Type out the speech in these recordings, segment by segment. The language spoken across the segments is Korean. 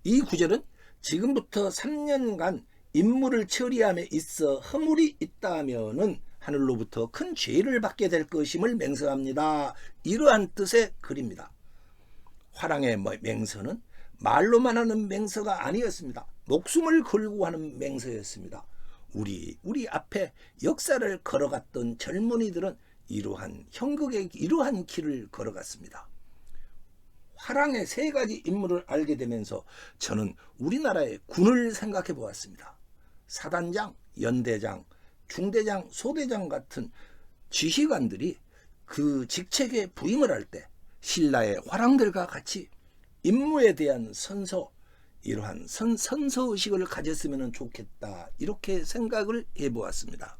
이 구절은 지금부터 3년간 임무를 처리함에 있어 허물이 있다면은 하늘로부터 큰 죄를 받게 될 것임을 맹세합니다. 이러한 뜻의 글입니다. 화랑의 맹서는 말로만 하는 맹서가 아니었습니다. 목숨을 걸고 하는 맹서였습니다. 우리 앞에 역사를 걸어갔던 젊은이들은 이러한 형극의 이러한 길을 걸어갔습니다. 화랑의 세 가지 인물을 알게 되면서 저는 우리나라의 군을 생각해 보았습니다. 사단장, 연대장, 중대장, 소대장 같은 지휘관들이 그 직책에 부임을 할 때 신라의 화랑들과 같이 임무에 대한 선서, 이러한 선서의식을 가졌으면 좋겠다, 이렇게 생각을 해보았습니다.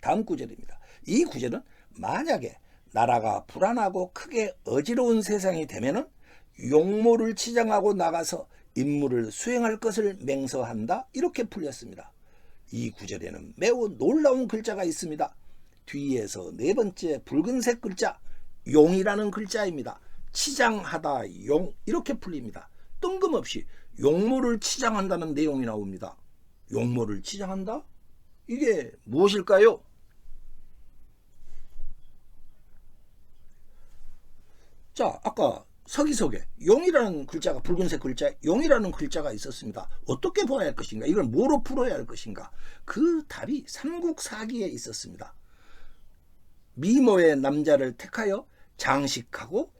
다음 구절입니다. 이 구절은 만약에 나라가 불안하고 크게 어지러운 세상이 되면은 용모를 치장하고 나가서 임무를 수행할 것을 맹서한다, 이렇게 풀렸습니다. 이 구절에는 매우 놀라운 글자가 있습니다. 뒤에서 네 번째 붉은색 글자 용이라는 글자입니다. 치장하다, 용, 이렇게 풀립니다. 뜬금없이 용모를 치장한다는 내용이 나옵니다. 용모를 치장한다? 이게 무엇일까요? 자, 아까 서기석에 용이라는 글자가, 붉은색 글자 용이라는 글자가 있었습니다. 어떻게 보아야 할 것인가? 이걸 뭐로 풀어야 할 것인가? 그 답이 삼국사기에 있었습니다. 미모의 남자를 택하여 장식하고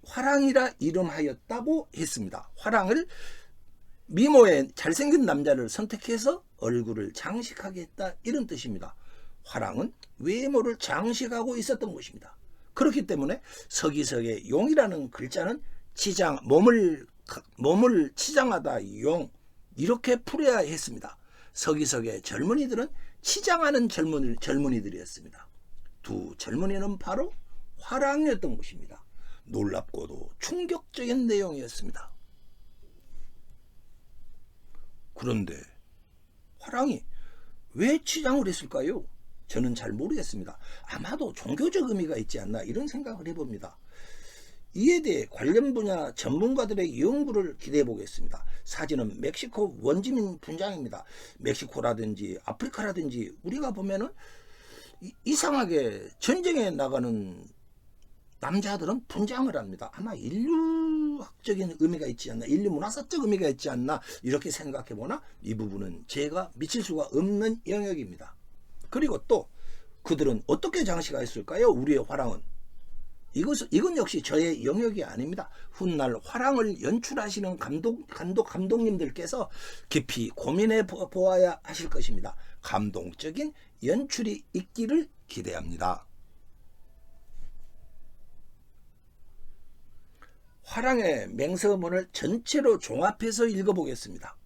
화랑이라 이름하였다고 했습니다. 화랑을, 미모의 잘생긴 남자를 선택해서 얼굴을 장식하게 했다, 이런 뜻입니다. 화랑은 외모를 장식하고 있었던 것입니다. 그렇기 때문에 서기석의 용이라는 글자는 치장, 몸을 치장하다, 용, 이렇게 풀어야 했습니다. 서기석의 젊은이들은 치장하는 젊은이들이었습니다. 두 젊은이는 바로 화랑이었던 것입니다. 놀랍고도 충격적인 내용이었습니다. 그런데 화랑이 왜 치장을 했을까요? 저는 잘 모르겠습니다. 아마도 종교적 의미가 있지 않나, 이런 생각을 해봅니다. 이에 대해 관련 분야 전문가들의 연구를 기대해 보겠습니다. 사진은 멕시코 원주민 분장입니다. 멕시코라든지 아프리카라든지 우리가 보면은 이상하게 전쟁에 나가는 남자들은 분장을 합니다. 아마 인류학적인 의미가 있지 않나, 인류 문화사적 의미가 있지 않나, 이렇게 생각해 보나 이 부분은 제가 미칠 수가 없는 영역입니다. 그리고 또 그들은 어떻게 장식했을까요? 우리의 화랑은. 이건 역시 저의 영역이 아닙니다. 훗날 화랑을 연출하시는 감독님들께서 깊이 고민해 보아야 하실 것입니다. 감동적인 연출이 있기를 기대합니다. 화랑의 맹서문을 전체로 종합해서 읽어보겠습니다.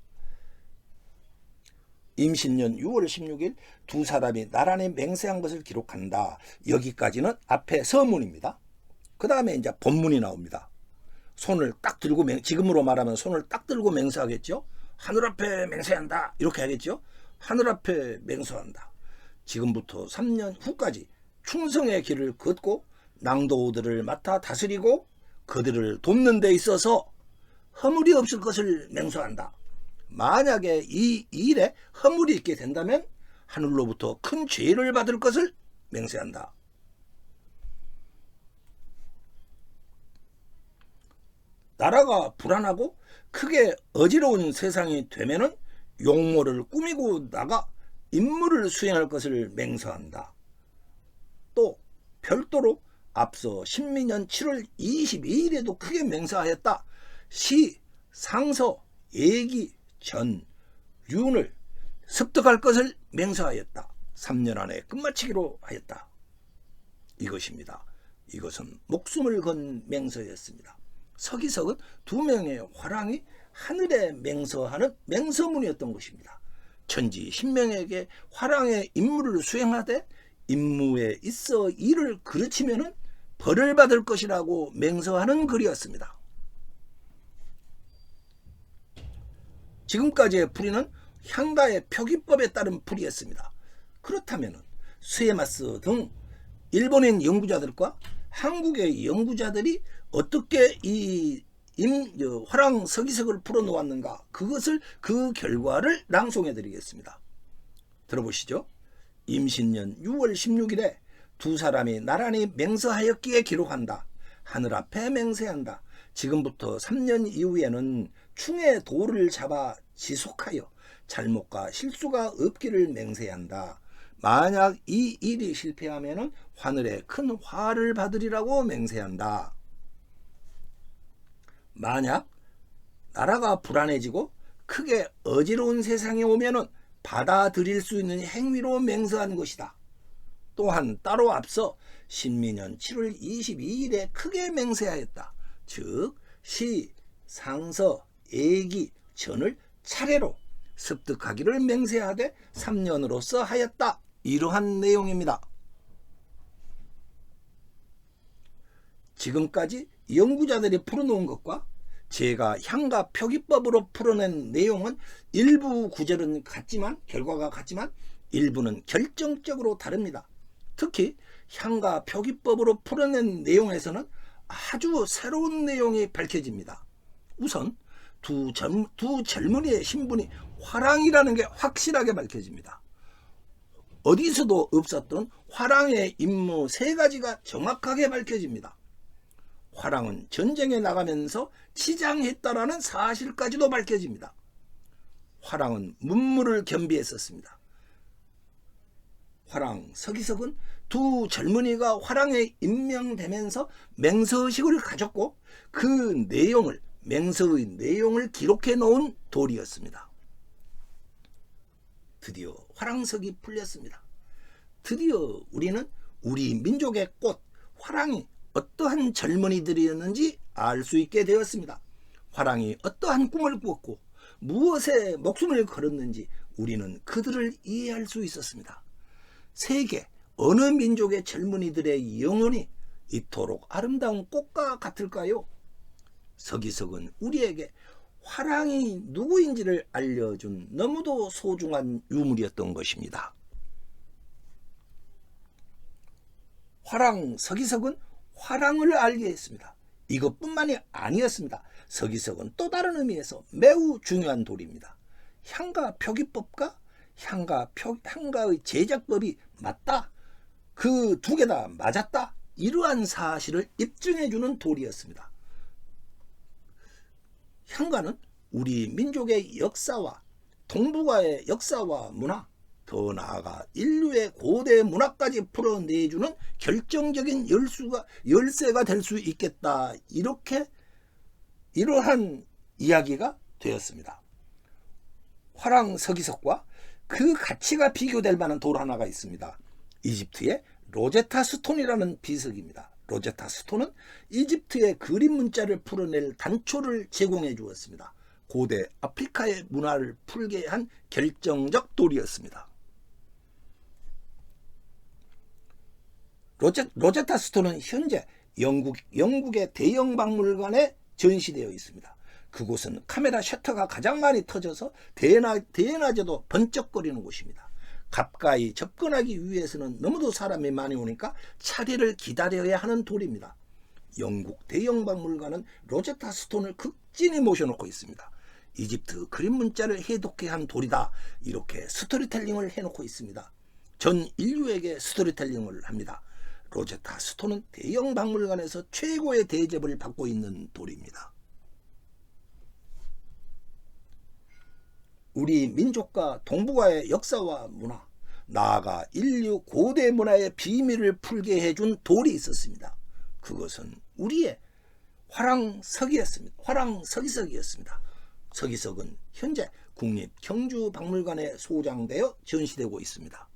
임신년 6월 16일 두 사람이 나란히 맹세한 것을 기록한다. 여기까지는 앞에 서문입니다. 그 다음에 이제 본문이 나옵니다. 손을 딱 들고, 지금으로 말하면 손을 딱 들고 맹세하겠죠. 하늘 앞에 맹세한다, 이렇게 하겠죠. 하늘 앞에 맹세한다. 지금부터 3년 후까지 충성의 길을 걷고 낭도우들을 맡아 다스리고 그들을 돕는 데 있어서 허물이 없을 것을 맹세한다. 만약에 이 일에 허물이 있게 된다면 하늘로부터 큰 죄를 받을 것을 맹세한다. 나라가 불안하고 크게 어지러운 세상이 되면은 용모를 꾸미고 나가 임무를 수행할 것을 맹세한다. 또 별도로 앞서 신민년 7월 22일에도 크게 맹세하였다. 시, 상서, 예기, 전, 륜을 습득할 것을 맹세하였다. 3년 안에 끝마치기로 하였다. 이것입니다. 이것은 목숨을 건 맹서였습니다. 서기석은 두 명의 화랑이 하늘에 맹서하는 맹서문이었던 것입니다. 천지 신명에게 화랑의 임무를 수행하되 임무에 있어 일을 그르치면은 벌을 받을 것이라고 맹서하는 글이었습니다. 지금까지의 풀이는 향가의 표기법에 따른 풀이였습니다. 그렇다면 스에마스 등 일본인 연구자들과 한국의 연구자들이 어떻게 이 화랑 서기석을 풀어놓았는가? 그 결과를 낭송해 드리겠습니다. 들어보시죠. 임신년 6월 16일에 두 사람이 나란히 맹세하였기에 기록한다. 하늘 앞에 맹세한다. 지금부터 3년 이후에는 충의 도를 잡아 지속하여 잘못과 실수가 없기를 맹세한다. 만약 이 일이 실패하면 하늘에 큰 화를 받으리라고 맹세한다. 만약 나라가 불안해지고 크게 어지러운 세상에 오면은 받아들일 수 있는 행위로 맹세한 것이다. 또한 따로 앞서 신민년 7월 22일에 크게 맹세하였다. 즉 시, 상서, 예기, 전을 차례로 습득하기를 맹세하되 3년으로서 하였다. 이러한 내용입니다. 지금까지 연구자들이 풀어놓은 것과 제가 향가 표기법으로 풀어낸 내용은 일부 구절은 같지만 결과가 같지만 일부는 결정적으로 다릅니다. 특히 향가 표기법으로 풀어낸 내용에서는 아주 새로운 내용이 밝혀집니다. 우선 두 젊은이의 신분이 화랑이라는 게 확실하게 밝혀집니다. 어디서도 없었던 화랑의 임무 3가지가 정확하게 밝혀집니다. 화랑은 전쟁에 나가면서 치장했다라는 사실까지도 밝혀집니다. 화랑은 문무를 겸비했었습니다. 화랑 서기석은 두 젊은이가 화랑에 임명되면서 맹서식을 가졌고 그 내용을 맹서의 내용을 기록해 놓은 돌이었습니다. 드디어 화랑석이 풀렸습니다. 드디어 우리는 우리 민족의 꽃 화랑이 어떠한 젊은이들이었는지 알 수 있게 되었습니다. 화랑이 어떠한 꿈을 꾸었고 무엇에 목숨을 걸었는지 우리는 그들을 이해할 수 있었습니다. 세계 어느 민족의 젊은이들의 영혼이 이토록 아름다운 꽃과 같을까요? 서기석은 우리에게 화랑이 누구인지를 알려준 너무도 소중한 유물이었던 것입니다. 화랑 서기석은 화랑을 알게 했습니다. 이것뿐만이 아니었습니다. 서기석은 또 다른 의미에서 매우 중요한 돌입니다. 향가 표기법과 향가의 제작법이 맞다. 그 두 개 다 맞았다. 이러한 사실을 입증해주는 돌이었습니다. 향가는 우리 민족의 역사와 동북아의 역사와 문화, 더 나아가 인류의 고대 문화까지 풀어내주는 결정적인 열쇠가 될 수 있겠다. 이러한 이야기가 되었습니다. 화랑 서기석과 그 가치가 비교될 만한 돌 하나가 있습니다. 이집트의 로제타 스톤이라는 비석입니다. 로제타 스톤은 이집트의 그림 문자를 풀어낼 단초를 제공해 주었습니다. 고대 아프리카의 문화를 풀게 한 결정적 돌이었습니다. 로제타 스톤은 현재 영국의 대형 박물관에 전시되어 있습니다. 그곳은 카메라 셔터가 가장 많이 터져서 대낮에도 번쩍거리는 곳입니다. 가까이 접근하기 위해서는 너무도 사람이 많이 오니까 차례를 기다려야 하는 돌입니다. 영국 대형 박물관은 로제타 스톤을 극진히 모셔놓고 있습니다. 이집트 그림 문자를 해독해 한 돌이다. 이렇게 스토리텔링을 해놓고 있습니다. 전 인류에게 스토리텔링을 합니다. 로제타 스톤은 대형 박물관에서 최고의 대접을 받고 있는 돌입니다. 우리 민족과 동북아의 역사와 문화, 나아가 인류 고대 문화의 비밀을 풀게 해준 돌이 있었습니다. 그것은 우리의 화랑 서기석이었습니다. 서기석은 현재 국립경주박물관에 소장되어 전시되고 있습니다.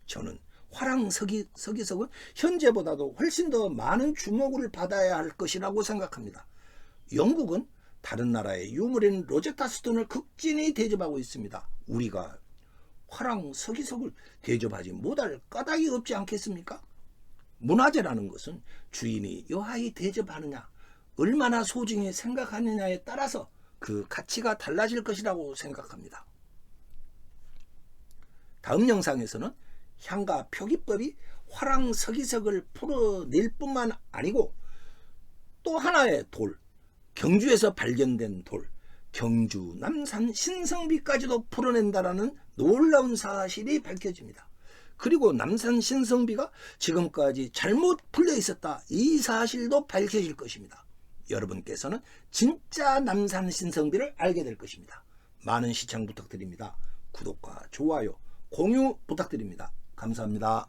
저는 화랑 서기석은 현재보다도 훨씬 더 많은 주목을 받아야 할 것이라고 생각합니다. 영국은 다른 나라의 유물인 로제타 스톤을 극진히 대접하고 있습니다. 우리가 화랑 서기석을 대접하지 못할 까닭이 없지 않겠습니까? 문화재라는 것은 주인이 여하이 대접하느냐, 얼마나 소중히 생각하느냐에 따라서 그 가치가 달라질 것이라고 생각합니다. 다음 영상에서는 향가 표기법이 화랑 서기석을 풀어낼 뿐만 아니고 또 하나의 돌, 경주에서 발견된 돌, 경주 남산 신성비까지도 풀어낸다라는 놀라운 사실이 밝혀집니다. 그리고 남산 신성비가 지금까지 잘못 풀려 있었다, 이 사실도 밝혀질 것입니다. 여러분께서는 진짜 남산 신성비를 알게 될 것입니다. 많은 시청 부탁드립니다. 구독과 좋아요, 공유 부탁드립니다. 감사합니다.